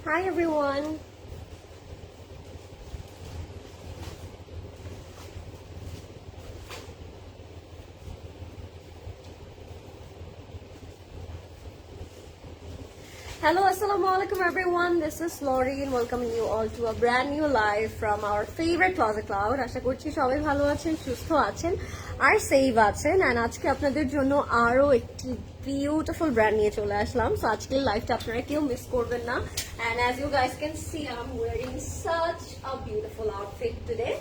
Hi everyone. Hello, assalamu alaikum everyone. This is Loreen welcoming you all to a brand new live from our favorite Closet Cloud. আশা করছি সবাই ভালো আছেন, সুস্থ আছেন আর save আছেন। and আজকে আপনাদের জন্য আরো একটি বিউটিফুল ব্র্যান্ড নিয়ে চলে আসলাম। সো আজকের লাইভটা আপনারা কেউ মিস করবেন না। and as you guys can see, I'm wearing such a beautiful outfit today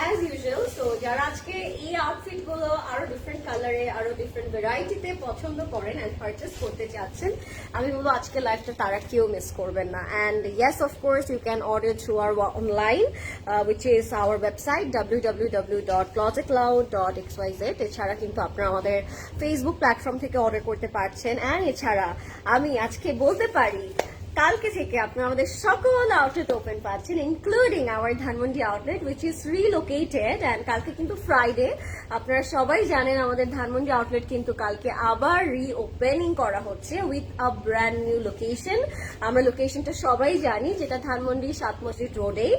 as usual. so যারা আজকে এই আউটফিট গুলো আরো ডিফারেন্ট কালারে আরো ডিফারেন্ট ভ্যারাইটিতে পছন্দ করেন এন্ড পারচেজ করতে চাচ্ছেন, আমি বলবো আজকে লাইভটা তারা কেউ মিস করবেন না। and yes, of course, you can order through our online which is our website www.closetcloud.xyz। এছাড়া কিন্তু আপনারা আমাদের ফেসবুক প্ল্যাটফর্ম থেকে অর্ডার করতে পারছেন। and এছাড়া আমি আজকে বলতে পারি কালকে থেকে আপনারা আমাদের সকল আউটলেট ওপেন পাচ্ছেন, including hour Dhanmondi outlet which is রিলোকেটেড। And কালকে কিন্তু ফ্রাইডে, আপনারা সবাই জানেন আমাদের ধানমন্ডি আউটলেট কিন্তু কালকে আবার রিওপেনিং করা হচ্ছে with a brand new location. আমরা লোকেশনটা সবাই জানি, যেটা ধানমন্ডি 7 মসজিদ রোডে,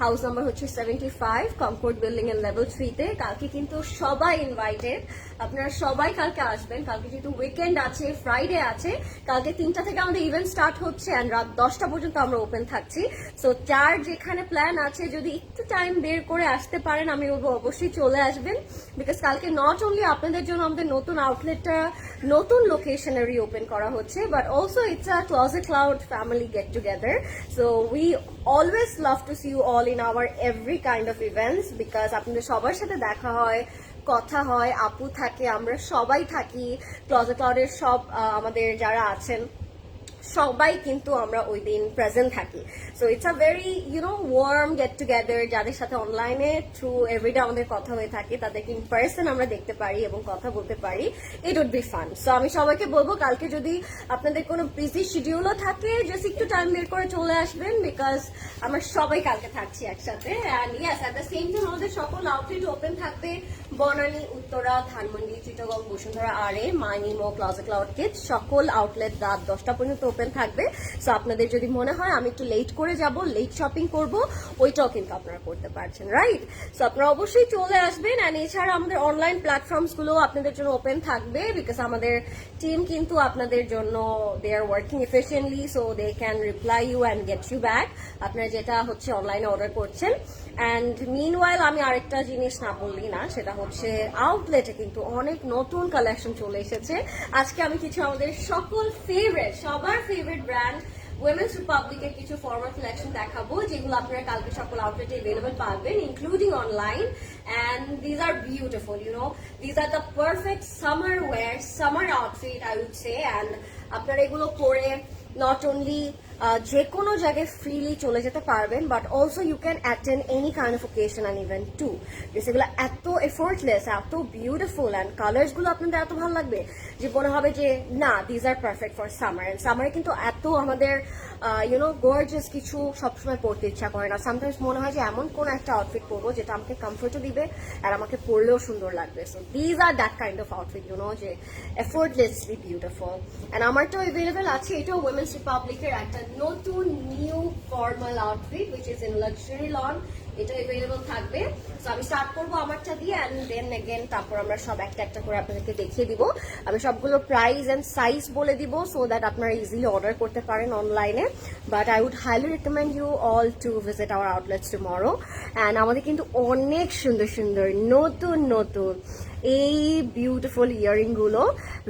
হাউস নাম্বার হচ্ছে 75, কমফোর্ট বিল্ডিং এর লেভেল 3-তে। কালকে কিন্তু সবাই ইনভাইটেড, আপনারা সবাই কালকে আসবেন। কালকে যেহেতু উইকেন্ড আছে, ফ্রাইডে আছে, কালকে 3টা থেকে আমাদের ইভেন্ট স্টার্ট হচ্ছে and রাত 10টা পর্যন্ত আমরা ওপেন থাকছি। সো যার যেখানে প্ল্যান আছে, যদি একটু টাইম বের করে আসতে পারেন, আমি বলবো অবশ্যই চলে আসবেন। বিকজ কালকে নট অনলি আপনাদের জন্য আমাদের নতুন আউটলেটটা নতুন লোকেশনে রিওপেন করা হচ্ছে, but also it's a Closet Cloud family get together. So we always love to see you all in our every kind of events, because আপনাদের সবার সাথে দেখা হয়, কথা হয়, আপু থাকে, আমরা সবাই থাকি। ক্লোজেট ক্লাউডের সব আমাদের যারা আছেন সবাই কিন্তু আমরা ওই দিন প্রেজেন্ট থাকি। So it's a very warm get together. যাদের সাথে অনলাইনে থ্রু এভরিডে আমাদের কথা হয়ে থাকে, তাদেরকে ইন পার্সন আমরা দেখতে পারি এবং কথা বলতে পারি। It would be fun. So আমি সবাইকে বলবো, কালকে যদি আপনাদের কোনো বিজি শিডিউলও থাকে, জাস্ট একটু টাইম বের করে চলে আসবেন, বিকজ আমরা সবাই কালকে থাকছি একসাথে। And yes, at the same time আমাদের সকল আউটলেট ওপেন থাকবে। বনানী, উত্তরা, ধানমন্ডি, চিটাগং, বসুন্ধরা, আরে, মাইনিমো, ক্লোজেট ক্লাউড কিডস, সকল আউটলেট রাত 10টা পর্যন্ত ওপেন থাকবে। সো আপনাদের যদি মনে হয় আমি একটু লেট করে যাব, লেট শপিং করব, ওইটাও কিন্তু আপনারা করতে পারছেন, রাইট? সো আপনারা অবশ্যই চলে আসবেন। অ্যান্ড এছাড়া আমাদের অনলাইন প্ল্যাটফর্মস গুলো আপনাদের জন্য ওপেন থাকবে, বিকজ আমাদের টিম কিন্তু আপনাদের জন্য they are working efficiently, so they can reply you and get you back, আপনারা যেটা হচ্ছে অনলাইনে অর্ডার করছেন। অ্যান্ড মিনওয়াইল আমি আরেকটা জিনিস না বললি না, সেটা হচ্ছে আউটলেটে কিন্তু অনেক নতুন কালেকশন চলে এসেছে। আজকে আমি কিছু আমাদের সকল ফেভারিট, সবার ফেভারিট ব্র্যান্ড উইমেন্স রিপাবলিকের কিছু ফর্মাল কালেকশন দেখাবো, যেগুলো আপনারা কালকে সকল আউটলেটে অ্যাভেলেবল পাবেন, including online. and these are beautiful, these are the perfect summer wear, summer outfit I would say। and আপনারা এগুলো পরে নট অনলি যে কোনো জায়গায় ফ্রিলি চলে যেতে পারবেন, but also you can attend any kind of occasion and event too. যেগুলো এত এফোর্টলেস, এত বিউটিফুল, অ্যান্ড কালার্সগুলো আপনাদের এত ভালো লাগবে যে মনে হবে যে না, these are perfect for summer. And সামারে কিন্তু এত আমাদের গর্জিয়াস কিছু সবসময় পরতে ইচ্ছা করে না। সামটাইমস মনে হয় যে এমন কোন একটা আউটফিট পরবো যেটা আমাকে কমফোর্টও দিবে আর আমাকে পরলেও সুন্দর লাগবে। So these are that kind of outfit, যে এফোর্টলেসলি বিউটিফুল। অ্যান্ড আমারটাও অ্যাভেলেবেল আছে, এটাও উইমেন্স রিপাবলিকের একটা নতুন new formal outfit which is in luxury loan, এটা অ্যাভেলেবল থাকবে। সো আমি স্টার্ট করবো আমারটা দিয়ে, অ্যান্ড দেন এগেন তারপর আমরা সব একটা একটা করে আপনাদেরকে দেখিয়ে দিব। আমি সবগুলো প্রাইস অ্যান্ড সাইজ বলে দিব, সো দ্যাট আপনারা ইজিলি অর্ডার করতে পারেন অনলাইনে। But I would highly recommend you all to visit our outlets tomorrow. And আমাদের কিন্তু অনেক সুন্দর সুন্দর নতুন নতুন এই বিউটিফুল ইয়ারিং গুলো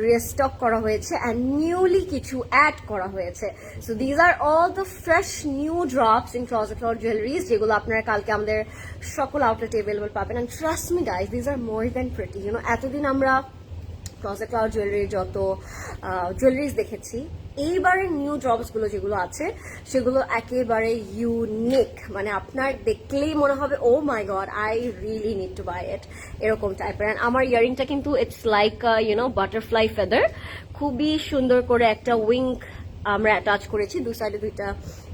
রিস্টক করা হয়েছে অ্যান্ড নিউলি কিছু অ্যাড করা হয়েছে। So these are all the fresh new drops in closet cloud jewelleries, যেগুলো আপনারা কালকে আমাদের সকল আউটলেটে অ্যাভেলেবল পাবেন। And trust me guys, these are more than pretty. এতদিন আমরা ক্লোজেট ক্লাউড জুয়েলারির যত জুয়েলারিজ দেখেছি, এইবারের নিউ ড্রপস গুলো যেগুলো আছে সেগুলো একেবারে ইউনিক, মানে আপনার দেখলেই মনে হবে oh my god, I really need to buy it, এরকম টাইপের। আমার ইয়ারিংটা কিন্তু ইটস লাইক বাটারফ্লাই ফেদার, খুবই সুন্দর করে একটা উইং আমরা অ্যাটাচ করেছি, দু সাইডে দুইটা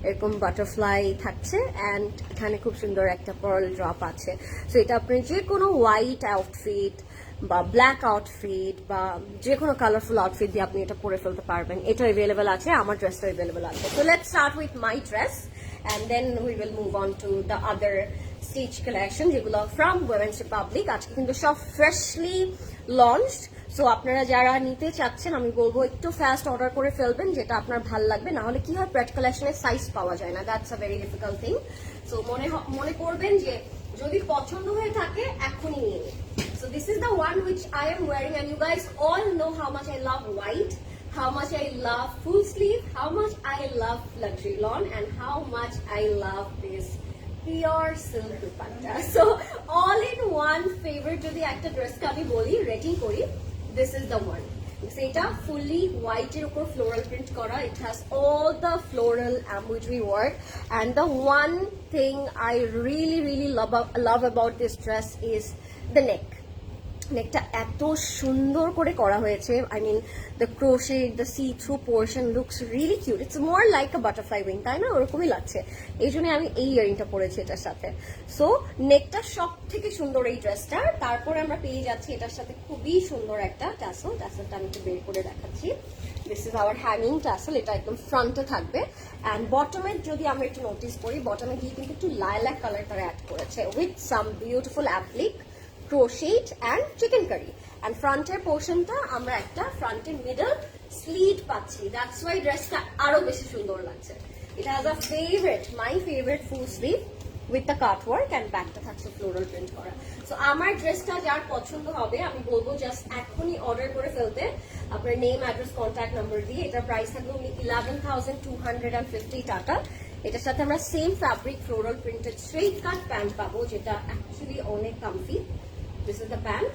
এরকম বাটারফ্লাই থাকছে, অ্যান্ড এখানে খুব সুন্দর একটা পার্ল ড্রপ আছে। সো এটা আপনি যে কোনো হোয়াইট আউটফিট বা ব্ল্যাক আউটফিট বা যে কোনো কালারফুল আউটফিট দিয়ে আপনি এটা পরে ফেলতে পারবেন। এটা অ্যাভেলেবল আছে, আমার ড্রেসটা অ্যাভেলেবল আছে। So let's start with my dress and then we will move on to the other stitch collection, যেগুলো ফ্রম উইমেন্স রিপাবলিক। আজকে কিন্তু সব ফ্রেশলি লঞ্চড। সো আপনারা যারা নিতে চাচ্ছেন আমি বলবো একটু ফাস্ট অর্ডার করে ফেলবেন, যেটা আপনার ভাল লাগবে। না হলে কি হয়, প্রেট কালেকশনের সাইজ পাওয়া যায় না, that's a very difficult thing. So মনে করবেন যে যদি পছন্দ হয়ে থাকে এখনই নিয়ে নিন। So this is the one which I am wearing, and you guys all know how much I love white, how much I love full sleeve, how much I love luxury lawn, and how much I love this pure silk dupatta. So all in one favorite যদি একটা ড্রেসকে আমি বলি rating করি, this is the one. এটা fully white এর উপর floral print করা, it has all the floral embroidery work, and the one thing I really love about this dress is the neck. নেকটা এত সুন্দর করে করা হয়েছে, I mean the crocheted, the see through portion looks really cute. It's more like a butterfly wing, তাই না? ওরকমই লাগছে, এই জন্য আমি এই ইয়ারিংটা পরেছি এটার সাথে। সো নেকটা সব থেকে সুন্দর এই ড্রেসটা। তারপরে আমরা পেয়ে যাচ্ছি এটার সাথে খুবই সুন্দর একটা ট্যাসেল। ট্যাসেলটা আমি একটু বের করে দেখাচ্ছি। This is our hanging tassel, এটা একদম ফ্রন্টে থাকবে। অ্যান্ড বটমে যদি আমরা একটু নোটিস করি, বটমে গিয়ে কিন্তু একটু লাইলাক কালার তারা অ্যাড করেছে with some beautiful applique, crochet and chicken curry, and ফ্রন্টের পোর্শনটা আমরা একটা ফ্রন্টে মিডল স্লিট পাচ্ছি, দ্যাটস ওয়াই ড্রেসটা আরো বেশি সুন্দর লাগছে। It has a my favourite full sleeve with the cut work, and ব্যাকটা থাকছে ফ্লোরাল প্রিন্ট করা। সো আমার ড্রেসটা যার পছন্দ হবে আমি বলবো জাস্ট এখনই অর্ডার করে ফেলতে, আপনার নেম, অ্যাড্রেস, কন্ট্যাক্ট নাম্বার দিয়ে। এটার প্রাইস থাকবে only 11,250 টাকা। এটার সাথে আমরা same fabric floral printed straight cut pant পাবো, যেটা অ্যাকচুয়ালি অনেক comfy. This is the pant,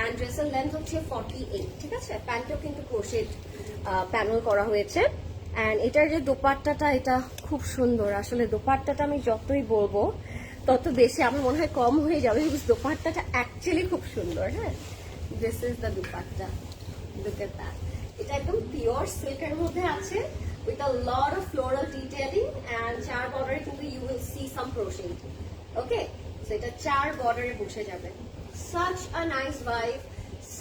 and ড্রেসের লেন্থ হচ্ছে 48, ঠিক আছে? প্যান্টেও কিন্তু ক্রোশেড প্যানেল করা হয়েছে। অ্যান্ড এটার যে দোপাট্টাটা, এটা খুব সুন্দর। আসলে দোপাট্টাটা আমি যতই বলবো তত বেশি আমার মনে হয় কম হয়ে যাবে, বিকজ দোপাট্টাটা অ্যাকচুয়ালি খুব সুন্দর। হ্যাঁ, this is the dupatta, look at that. এটা একদম পিওর সিল্কের মধ্যে আছে with a lot of floral detailing, and চার বর্ডারে কিন্তু you will see some crochet. Okay, so এটা চার বর্ডারে বসে যাবে। Such a nice vibe,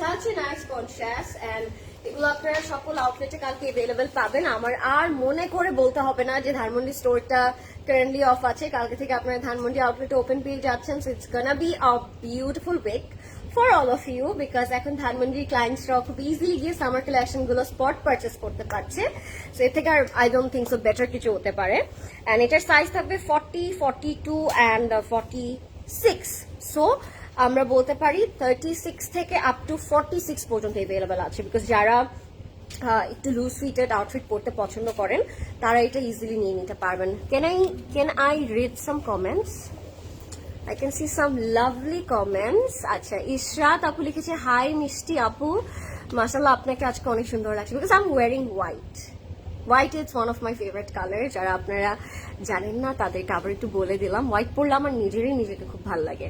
such a nice contrast, and এগুলো আপনারা সকল আউটলেটে কালকে অ্যাভেলেবেল পাবেন। আমার আর মনে করে বলতে হবে না যে ধানমন্ডি স্টোরটা কারেন্টলি অফ আছে। কালকে থেকে আপনারা ধানমন্ডি আউটলেটে ওপেন পেয়ে যাচ্ছেন। So it's gonna be a beautiful week for all of you, because এখন ধানমন্ডির ক্লায়েন্টসরাও খুব ইজিলি গিয়ে সামার কালেকশন গুলো স্পট পারচেস করতে পারছে। সো এর থেকে আর I don't think so better কিছু হতে পারে। অ্যান্ড এটার সাইজ থাকবে 40, 42 অ্যান্ড 46। সো আমরা বলতে পারি 36 থেকে আপ টু 46 পর্যন্ত অ্যাভেলেবেল আছে, বিকজ যারা একটু লুজ ফিটেড আউটফিট পরতে পছন্দ করেন তারা এটা ইজিলি নিয়ে নিতে পারবেন। Can I read some comments? I can see some lovely comments. আচ্ছা, ইশরাত আপু লিখেছে, হাই মিষ্টি আপু, মাশাআল্লাহ আপনাকে আজকে অনেক সুন্দর লাগছে, because I am wiring white. White is one of my favourite colour. যারা আপনারা জানেন না তাদেরকে আবার একটু বলে দিলাম, হোয়াইট পরলে আমার নিজেকে খুব ভালো লাগে।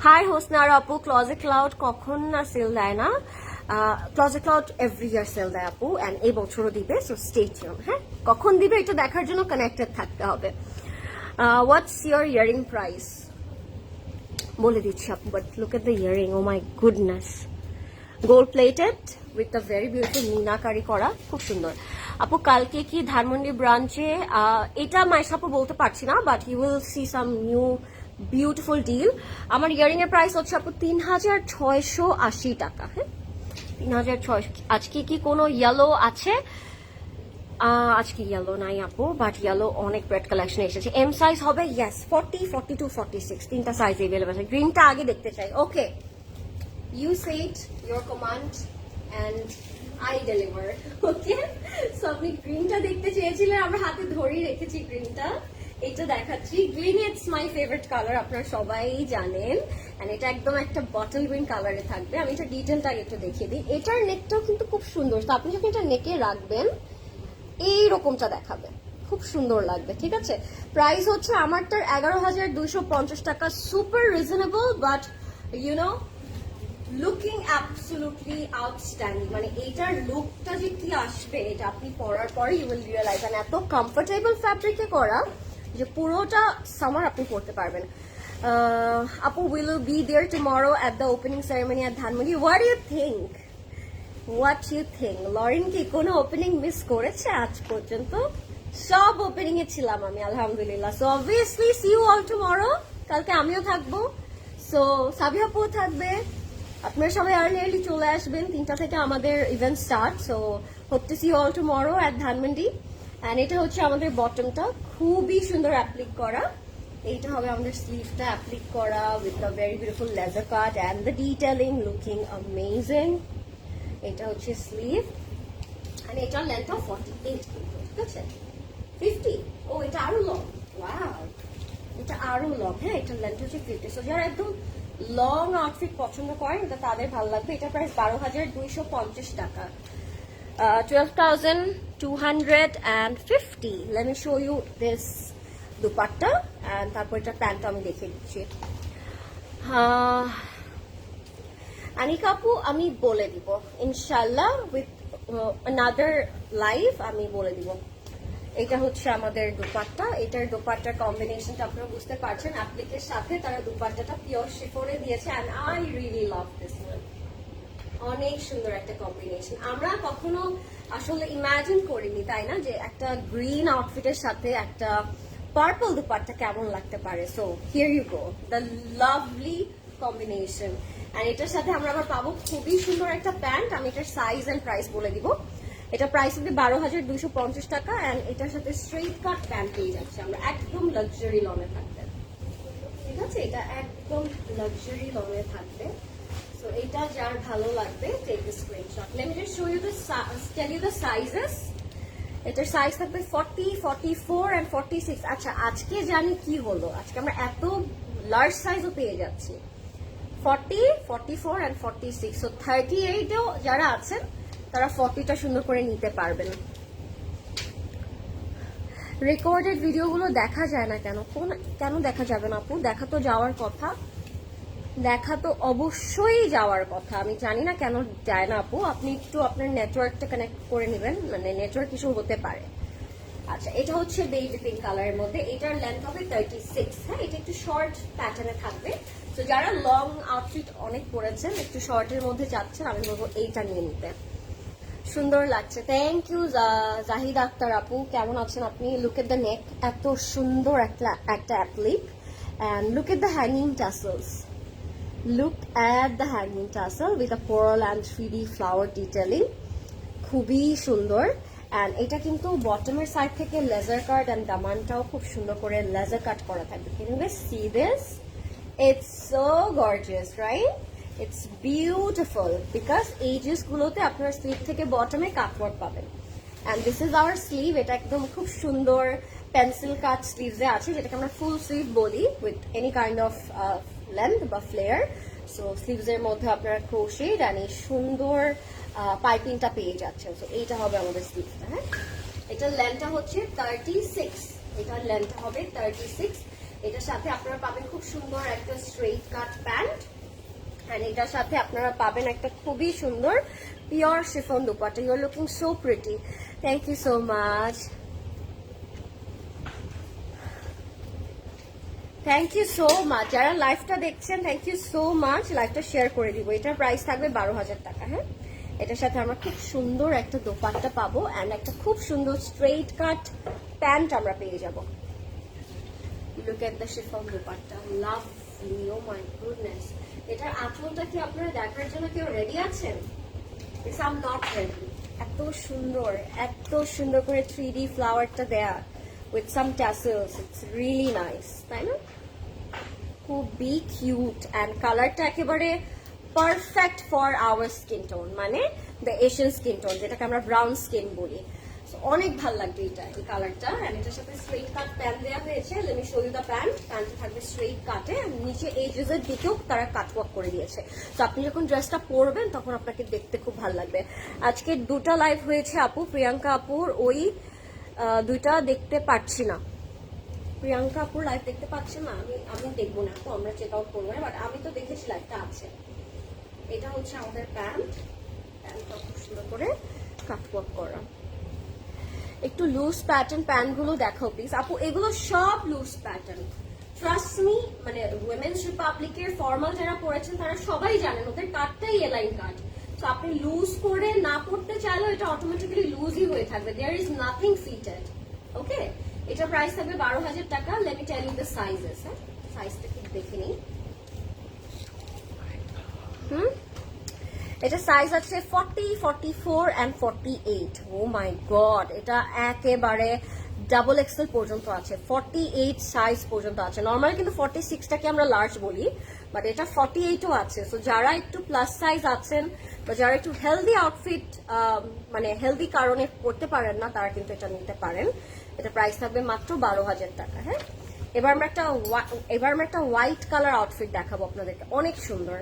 হাই হোসনার আপু, ক্লজেট ক্লাউড কখন না সেল দেয় না? Closet Cloud every year sale দেয় আপু, অ্যান্ড এই বছরও দিবে। So stay tune. হ্যাঁ, কখন দিবে এটা দেখার জন্য কানেক্টেড থাকতে হবে। What's your earring price? বলে দিচ্ছি আপু, but look at the earring, oh my goodness, gold plated with a very beautiful meenakari করা, খুব সুন্দর। আপু কালকে কি ধানমন্ডি ব্রাঞ্চে? এটা মাইশাপু বলতে পারছি না, but you will see some new beautiful deal. আমার ইয়ারিং এর প্রাইস হচ্ছে আপু 3,680 টাকা। হ্যাঁ, 3,600। আজকে কি কোনো ইয়েলো আছে? আজকে ইয়েলো নাই আপু, বাট ইয়েলো অনেক ব্রেড কালেকশন এসেছে। এম সাইজ হবে, ইয়েস, 40, 42, 46 তিনটা সাইজ অ্যাভেলেবল আছে। গ্রিনটা আগে দেখতে চাই। Okay, you said your command and I deliver. Okay, so আপনি গ্রিনটা দেখতে চেয়েছিলেন, আমরা হাতে ধরেই রেখেছি গ্রিনটা। এটা দেখাচ্ছি। Green it's my favourite colour, আপনারা সবাই জানেন। এন্ড এটা একদম একটা বটল গ্রিন কালারে থাকবে। আমি এটা ডিটেলটা একটু দেখিয়ে দিই। এটার নেকটাও কিন্তু খুব সুন্দর, তো আপনি যখন এটা নেকে রাখবেন এইরকমটা দেখাবে, খুব সুন্দর লাগবে। ঠিক আছে, প্রাইস হচ্ছে আমারটার 11,250 টাকা। Super reasonable, but you know looking absolutely outstanding. মানে এইটার লুকটা যে কি আসবে এটা আপনি পরার পরে ইউ উইল রিয়েলাইজ। এত কমফোর্টেবল ফ্যাব্রিকে করা যে পুরোটা সামার আপনি পরতে পারবেন। Apu, will you be there tomorrow at the opening ceremony at Dhanmondi? What do you think? What you think? Lauren কি কোনো ওপেনিং মিস করেছে আজ পর্যন্ত? সব ওপেনিং এ ছিলাম আমি, আলহামদুলিল্লাহ। So obviously see you all tomorrow. কালকে আমিও থাকবো, সো সাবিহাপুও থাকবে। আপনারা সবাই আর্লি চলে আসবেন, 3টা থেকে আমাদের event start. So hope to see you all tomorrow at Dhanmondi. And এটা হচ্ছে আমাদের বটমটা, খুবই সুন্দর অ্যাপ্লিক করা। এইটা হবে আমাদের স্লিভটা অ্যাপ্লিক করা with the very beautiful laser cut and the detailing looking amazing. এটা হচ্ছে স্লিভ, আর এটার লেন্থ 48, ঠিক আছে? 50, ও এটা আরো লং, ওয়াও এটা আরো লং। হ্যাঁ, এটার লেন্থ হচ্ছে 50। সো যারা একদম লং আউটফিট পছন্দ করেন এটা তাদের ভালো লাগবে। এটা প্রাইস 12,250 টাকা, 12,250। Let me show you this dupatta, and তারপর এটা প্যান্ট আমি দেখে দিচ্ছি। আনিকা আপু আমি বলে দিব ইনশাল্লাহ উইথ another লাইভ, আমি বলে দিব। এটা হচ্ছে আমাদের দুপাট্টা। এটার দুপাট্টার কম্বিনেশনটা আপনারা বুঝতে পারছেন, অ্যাপ্লিকের সাথে তারা দুপাট্টাটা পিওর শিফনে দিয়েছে, and I really love this one. অনেক সুন্দর একটা কম্বিনেশন। আমরা কখনো আসলে ইমাজিন করিনি, তাই না, যে একটা গ্রিন আউটফিটের সাথে একটা পার্পল দুপাট্টা কেমন লাগতে পারে। So here you go, the lovely combination. আর এটার সাথে আমরা আবার পাবো খুবই সুন্দর একটা প্যান্ট। আমি এটার সাইজ এন্ড প্রাইস বলে দিব। এটা প্রাইস হবে 12,250 টাকা, এন্ড এটার সাথে স্ট্রেট কাট প্যান্ট পেয়ে যাচ্ছে আমরা, একদম লাক্সারি লনে থাকবে, ঠিক আছে? এটা একদম লাক্সারি লনে থাকবে। সো এটা যার ভালো লাগবে take the screenshot. Let me just show you the tell you the sizes. এটার সাইজ থাকবে 40, 44 এন্ড 46। আচ্ছা, আজকে জানি কি হলো, আজকে আমরা এত লার্জ সাইজও পেয়ে যাচ্ছি, 40, 44 এন্ড 46। সো 38এও যারা আছেন তারা 40টা সুন্দর করে নিতে পারবেন। রেকর্ডেড ভিডিওগুলো দেখা যায় না কেন? কেন দেখা যাবে না আপু? দেখা তো যাওয়ার কথা, দেখা তো অবশ্যই যাওয়ার কথা। আমি জানি না কেন যায় না আপু। আপনি একটু আপনার নেটওয়ার্কটা কানেক্ট করে নেবেন, মানে নেটওয়ার্ক ইস্যু হতে পারে। আচ্ছা, এটা হচ্ছে বেবি পিঙ্ক কালারের মধ্যে। এটার লেন্থ হবে 36। হ্যাঁ, এটা একটু শর্ট প্যাটার্নে থাকবে। তো যারা লং আউটফিট অনেক পরেছেন, একটু শর্টের মধ্যে যাচ্ছেন, আমি বলবো এইটা নিয়ে নিতে। সুন্দর লাগছে। থ্যাংক ইউ জাহিদ আক্তার আপু, কেমন আছেন আপনি? লুক এট দ্য নেক, এত সুন্দর একটা applique, and look at the hanging tassels. Look at the hanging tassel with a pearl and 3D flower detailing, খুবই সুন্দর। and এটা কিন্তু বটমের সাইড থেকে লেজার কাট and দামানটাও খুব সুন্দর করে লেজার কাট করা থাকবে। Can you guys see this? It's so gorgeous, right? It's beautiful because edges গুলোতে আপনার স্লিভ থেকে বটমে কাটওয়ার্ক পাবেন। and this is our sleeve. এটা একদম খুব সুন্দর পেন্সিল কাট স্লিভসে আছে, যেটাকে আমরা ফুল স্লিভ বলি, with any kind of length বা ফ্লেয়ার। সো স্লিভসের মধ্যে আপনারা ক্রোশেড আর এই সুন্দর পাইপিংটা পেয়ে যাচ্ছেন। সো এইটা হবে আমাদের স্লিভটা। হ্যাঁ, এটার লেন্থটা হচ্ছে 36। এটার লেন্থটা হবে 36। এটার সাথে আপনারা পাবেন খুব সুন্দর একটা স্ট্রেট কাট প্যান্ট, আর এটার সাথে আপনারা পাবেন একটা খুবই সুন্দর pure chiffon dupatta. You are looking so pretty. Thank you so much. Thank you so much. যারা লাইভটা দেখছেন, থ্যাংক ইউ সো মাচ। লাইভটা শেয়ার করে দিব। এটার প্রাইস থাকবে 12,000 টাকা। হ্যাঁ, এটার সাথে আমরা খুব সুন্দর একটা দোপাট্টা পাবো, অ্যান্ড একটা খুব সুন্দর স্ট্রেট কাট প্যান্ট আমরা পেয়ে যাব। Look at the chiffon dupatta, lovely. Oh my goodness. এটার আঁচলটা কি আপনারা দেখার জন্য কেউ রেডি আছেন? I am not ready. এত সুন্দর করে 3D ফ্লাওয়ারটা দেয়া with some tassels. It's really nice, তাই না? খুবই কিউট, and কালারটা একেবারে perfect for our skin tone, মানে দ্য এশিয়ান স্কিন টোন, যেটাকে আমরা ব্রাউন স্কিন বলি। অনেক ভালো লাগবে এই কালারটা। এন্ড এটার সাথে স্ট্রেট কাট প্যান্ট দেওয়া হয়েছে। Let me show you the pant. প্যান্টটা থাকবে স্ট্রেট কাটে, নিচে এজেস এর দিকেও তারা কাটওয়ার্ক করে দিয়েছে। তো আপনি যখন ড্রেসটা পরবেন তখন আপনাকে দেখতে খুব ভালো লাগবে। আজকে 2টা লাইভ হয়েছে আপু, প্রিয়াঙ্কা আপুর ওই 2টা দেখতে পাচ্ছি না। প্রিয়াঙ্কা আপুর লাইভ দেখতে পাচ্ছি না, আমি দেখবো না, তো আমরা চেক আউট করবো না, বাট আমি তো দেখেছি লাইভটা আছে। এটা হচ্ছে আমাদের প্যান্টটা খুব সুন্দর করে কাটওয়ার্ক করা। একটু লুজ প্যাটার্ন প্যান্ট গুলো দেখাও প্লিজ আপু। এগুলো সব লুজ প্যাটার্ন, ট্রাস্ট মি, মানে উইমেন্স রিপাবলিকের ফর্মাল যারা পড়েছেন তারা সবাই জানেন ওদের কাটটাই এলাইন কাট। তো আপনি লুজ করে না পড়তে চাইলেও এটা অটোমেটিক্যালি লুজই হয়ে থাকবে, there is nothing fitted. Okay, এটা প্রাইস থাকবে 12,000 টাকা। Let me tell you the sizes. হ্যাঁ, সাইজটা কি দেখে নিই। এটা সাইজ আছে 40, 44 and 48। ও মাই গড, এটা একেবারে ডাবল এক্সেল পর্যন্ত আছে, 48 সাইজ পর্যন্ত আছে। নর্মালি কিন্তু 46টাকে আমরা লার্জ বলি, বাট এটা 48ও আছে। সো যারা একটু প্লাস সাইজ আছেন বা যারা একটু হেলদি আউটফিট, মানে হেলদি কারণে পড়তে পারেন না, তারা কিন্তু এটা নিতে পারেন। এটা প্রাইস থাকবে মাত্র 12,000 টাকা। হ্যাঁ, এবার আমরা একটা হোয়াইট কালার আউটফিট দেখাবো আপনাদেরকে, অনেক সুন্দর।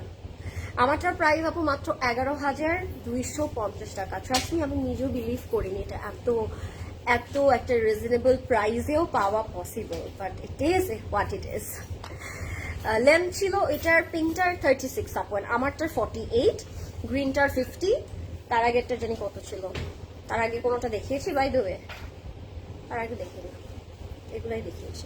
আমারটার প্রাইস আপু মাত্র 11,250 টাকা। ট্রাস্ট মি, আমি নিজেও বিলিভ করিনি এটা এত একটা রিজনেবল প্রাইসেও পাওয়া possible, but it is what it is. Length ছিল এটার পিঙ্কটার 36 আপন, আমারটার 48, গ্রিনটার 50। তার আগেরটা জানি কত ছিল, তার আগে কোনোটা দেখিয়েছি বাই দ্য ওয়ে? তার আগে দেখিনি, এগুলাই দেখিয়েছি।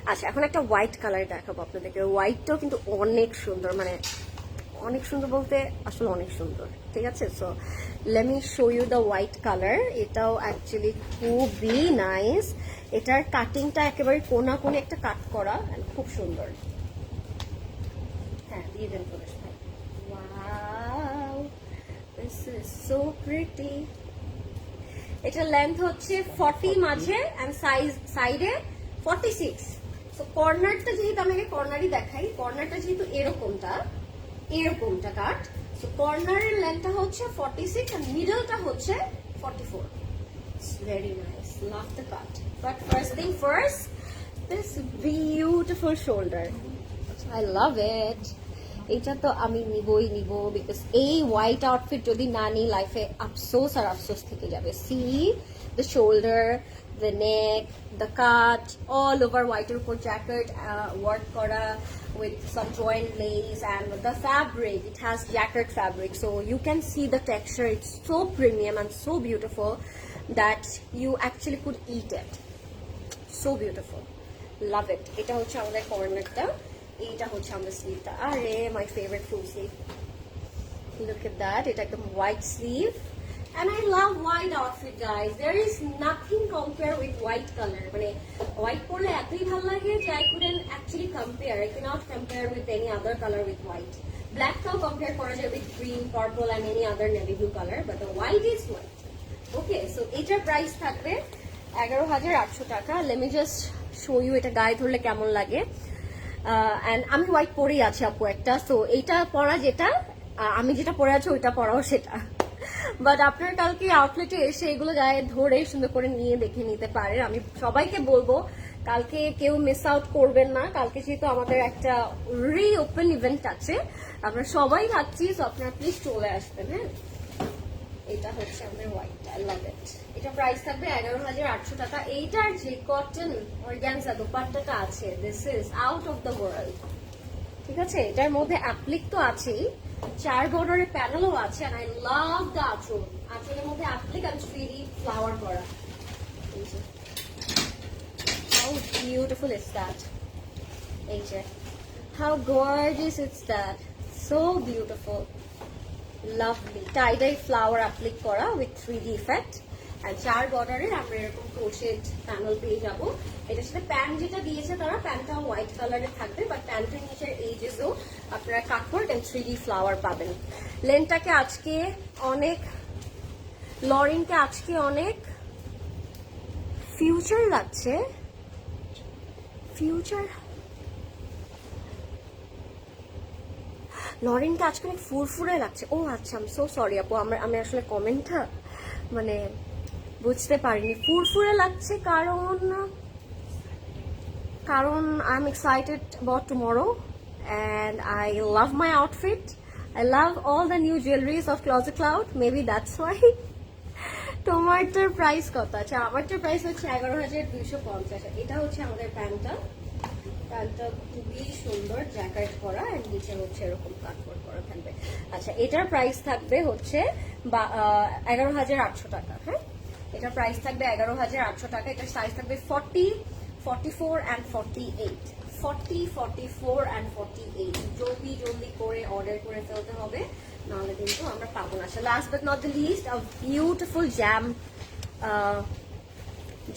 আচ্ছা, এখন একটা হোয়াইট কালার দেখাবো আপনাদেরকে। হোয়াইটটাও কিন্তু অনেক সুন্দর, মানে অনেক সুন্দর বলতে আসলে অনেক সুন্দর, ঠিক আছে? So let me show you the white colour. এটাও অ্যাকচুয়ালি খুবই নাইস। এটার কাটিংটা একেবারে কোনা কোণে একটা কাট করা, খুব সুন্দর। হ্যাঁ, দিয়ে দেন প্রবেশ ভাই। Wow, this is so pretty. এটার লেন্থ হচ্ছে 40 মাঝে এন্ড সাইডে 46। তো কর্নারটা যেহেতু আমি কর্নারই দেখাই, কর্নারটা যেহেতু এরকমটা কাট, সো কর্নারের লেন্থটা হচ্ছে 46 এন্ড মিডলটা হচ্ছে 44। It's very nice, love the cut. But first thing first, this beautiful shoulder, I love it. এটা তো আমি নিবই নিব, বিকজ এই হোয়াইট আউটফিট যদি না নিই লাইফে আফসোস আর আফসোস থেকে যাবে। C the shoulder, the neck, the cut, all over white উপর jacket work kora with some joint lace, and the fabric, it has jacket fabric, so you can see the texture. It's so premium and so beautiful that you actually could eat it. So beautiful, love it. Eta hocche amader corner ta, eta hocche amader sleeve ta, are my favorite full sleeve. Look at that, এটা একদম white sleeve. And I love white outfit, guys. There is nothing compare with white color. মানে white পরলে এতই ভালো লাগে যে I couldn't actually compare. I cannot compare with any other color with white. Black টাও compare করা যায় with green, purple and any other navy blue color, but the white is white. Okay, so এটার price থাকবে 11,800 টাকা। Let me just show you এটা গায়ে ধরলে কেমন লাগে। And আমি হোয়াইট পরেই আছি আপু একটা, সো এইটা পরা যেটা, আমি যেটা পরে আছি ওইটা পরাও সেটা। বাট আপনার কালকে আউটলেটে এসে এগুলো গায়ে ধরে সুন্দর করে নিয়ে দেখে নিতে পারেন। আমি সবাইকে বলবো কালকে কেউ মিস আউট করবেন না। কালকে যেহেতু আমাদের একটা রিওপেন ইভেন্ট আছে, আমরা সবাই থাকছি, সো আপনারা প্লিজ চলে আসবেন। হ্যাঁ, এটা হচ্ছে আমাদের হোয়াইট, আই লাভ ইট। এটা প্রাইস থাকবে 11,800 টাকা। এইটার যে কটন অর্গানজা দোপাট্টাটা আছে, this is out of the world, ঠিক আছে? এটার মধ্যে অ্যাপ্লিক তো আছেই, 4 বর্ডারের প্যানেলও আছে, and I love the আঁচল। আঁচলের মধ্যে অ্যাপ্লিক আর 3D ফ্লাওয়ার করা। How beautiful is that? এই যে, how gorgeous is that? So beautiful, lovely. tie-dye flower applique করা with 3D effect, and 4 বর্ডারের আমরা এরকম ক্রোশেড প্যানেল পেয়ে যাবো। এটার সাথে প্যান্ট যেটা দিয়েছে তারা, প্যান্টটা হোয়াইট কালারের থাকবে, বাট প্যান্টের নিচের এজেসও আপনারা কাটওয়ার্ক এন্ড 3D ফ্লাওয়ার পাবেন। লেনটাকে আজকে অনেক, লরিনকে আজকে অনেক ফিউচার লাগছে, ফিউচার লরিনকে আজকে অনেক ফুরফুরে লাগছে। ও আচ্ছা, আই এম সো সরি আপু, আমি আসলে কমেন্টটা মানে বুঝতে পারিনি। ফুরফুরে লাগছে কারণ I am excited about tomorrow and I love my outfit. I love all the new jewelries of Closet Cloud. Maybe that's why. তোমারটার প্রাইস কত? আচ্ছা, আমারটার প্রাইস হচ্ছে 11,250। এটা হচ্ছে আমাদের প্যান্টটা খুবই সুন্দর, জ্যাকেট করা, এন্ড নিচে হচ্ছে এরকম কাটওয়ার্ক করা থাকবে। আচ্ছা, এটার প্রাইস থাকবে হচ্ছে 11,800 টাকা। হ্যাঁ, এটার প্রাইস থাকবে 11,800 টাকা। এটার সাইজ থাকবে 40, 44 and 48, 40, 44 and 48 জলদি করে অর্ডার করে ফেলতে হবে, নাহলে কিন্তু আমরা পাবো না। Last but not the least, a beautiful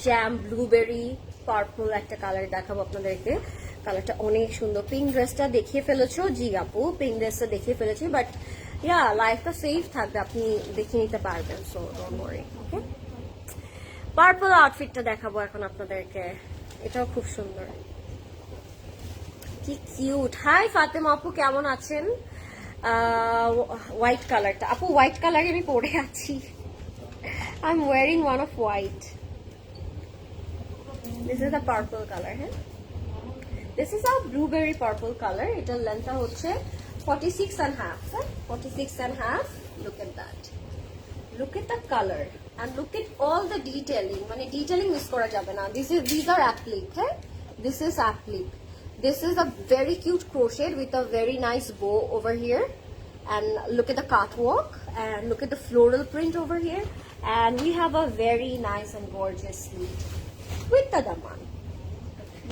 jam blueberry purple একটা কালার দেখাবো আপনাদেরকে। কালারটা অনেক সুন্দর। পিঙ্ক ড্রেসটা দেখিয়ে ফেলেছো? জি আপু, পিঙ্ক ড্রেসটা দেখিয়ে ফেলেছি, বাট ইয়া লাইফটা সেফ থাকবে, আপনি দেখে নিতে পারবেন, so don't worry. Okay, purple আউটফিটটা দেখাবো এখন আপনাদেরকে, এটাও খুব সুন্দর, কি কিউট। হাই ফাতেমা আপু, কেমন আছেন? হোয়াইট কালারটা আপু, হোয়াইট কালারে আমি পরে আছি, I am wearing one off white. This is the purple colour. হ্যাঁ, this is a blueberry purple colour. এটার লেন্থটা হচ্ছে 46 and half, 46 and half. Look at that, look at the color and look at all the detailing, মানে detailing miss করা যাবে না। These are applique, হ্যাঁ, this is applique. This is a very cute crochet with a very nice bow over here, and look at the catwalk and look at the floral print over here, and we have a very nice and gorgeous sleeve with the daman,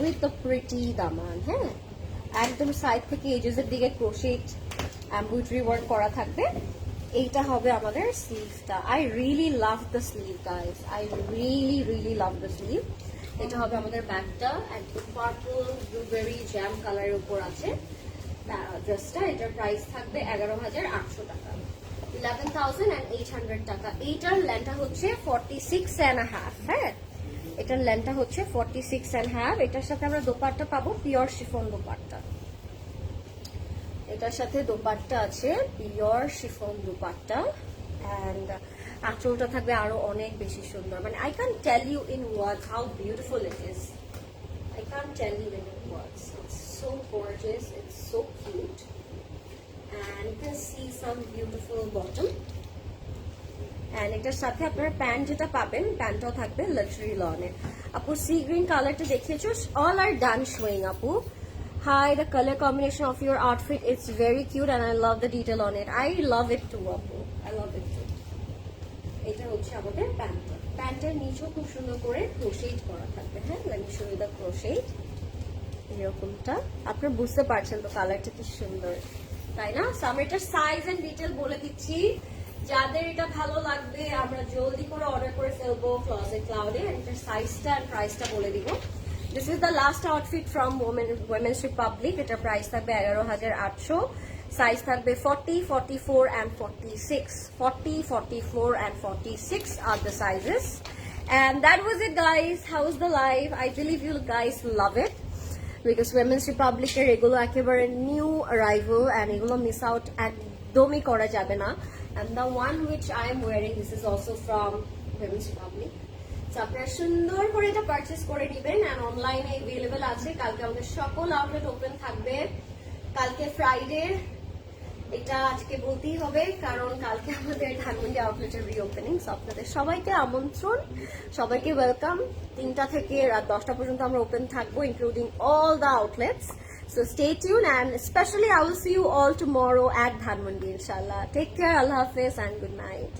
with the pretty daman, হ্যাঁ, একদম side থেকে এজেসের দিকে crochet embroidery work করা থাকবে। এইটা হবে আমাদের স্লিভটা। I really love the sleeve guys, I really love the sleeve. এটা হবে আমাদের ব্যাকটা, একদম পার্পল ব্লুবেরি জ্যাম কালারের উপর আছে ড্রেসটা। এটার প্রাইস থাকবে 11,800 টাকা, 11,800 টাকা। এইটার লেন্থটা হচ্ছে 46 and a half, হ্যাঁ, এটার লেন্থটা হচ্ছে 46 and a half। এটার সাথে আমরা দোপাট্টা পাবো, পিওর শিফন দোপাট্টা। এটার সাথে দোপাট্টা আছে পিওর শিফন দোপাট্টা, এন্ড আঁচলটা থাকবে আরো অনেক বেশি সুন্দর। মানে I can tell you in words how beautiful it is, I can tell you in words, it's so gorgeous, it's so cute, and you can see some beautiful bottom. And এটার সাথে আপনারা প্যান্ট যেটা পাবেন, প্যান্টটাও থাকবে luxury লনের। আপু sea green কালারটা দেখিয়েছো, all আর ডান showing আপু। Hi, the color combination of your outfit, it's very cute and I love the detail on it. I love it too, Apu. I love it too. এটা হচ্ছে আমাদের প্যান্টটা। প্যান্টের নিচেও খুব সুন্দর করে ক্রোশেট করা থাকবে, হ্যাঁ, let me show you the crochet. এরকমটা আপনারা বুঝতে পারছেন তো কালারটা কি সুন্দর, তাই না? সো আমরা এটার সাইজ এন্ড ডিটেল বলে দিচ্ছি, যাদের এটা ভালো লাগবে আমরা জলদি করে অর্ডার করে ফেলবো ক্লজেট ক্লাউডে। এটার সাইজটা আর প্রাইসটা বলে দিব। This is the last outfit from Women's Republic. এটার প্রাইস থাকবে 11,800, সাইজ থাকবে 40, 44 and 46, 40, 44 and 46 are the sizes. And that was it guys. How was the live? I believe you guys love it, because Women's Republic এর এগুলো একেবারে new arrival, and এগুলো miss out একদমই করা যাবে না। And the one which I am wearing, this is also from Women's Republic. আপনারা সুন্দর করে এটা পারচেজ করে নেবেন, এন্ড অনলাইনে अवेलेबल আছে। কালকে আমাদের সকল আউটলেট ওপেন থাকবে, কালকে ফ্রাইডে, এটা আজকে বলতেই হবে কারণ কালকে আমাদের ধানমন্ডি আউটলেটের রিওপেনিং। সো আপনাদের সবাইকে আমন্ত্রণ, সবাইকে ওয়েলকাম। 3টা থেকে রাত 10টা পর্যন্ত আমরা ওপেন থাকবো, including all the outlets. So stay tuned, and especially I will see you all tomorrow at Dhanmandi, inshallah. Take care, Allah Hafiz, and good night.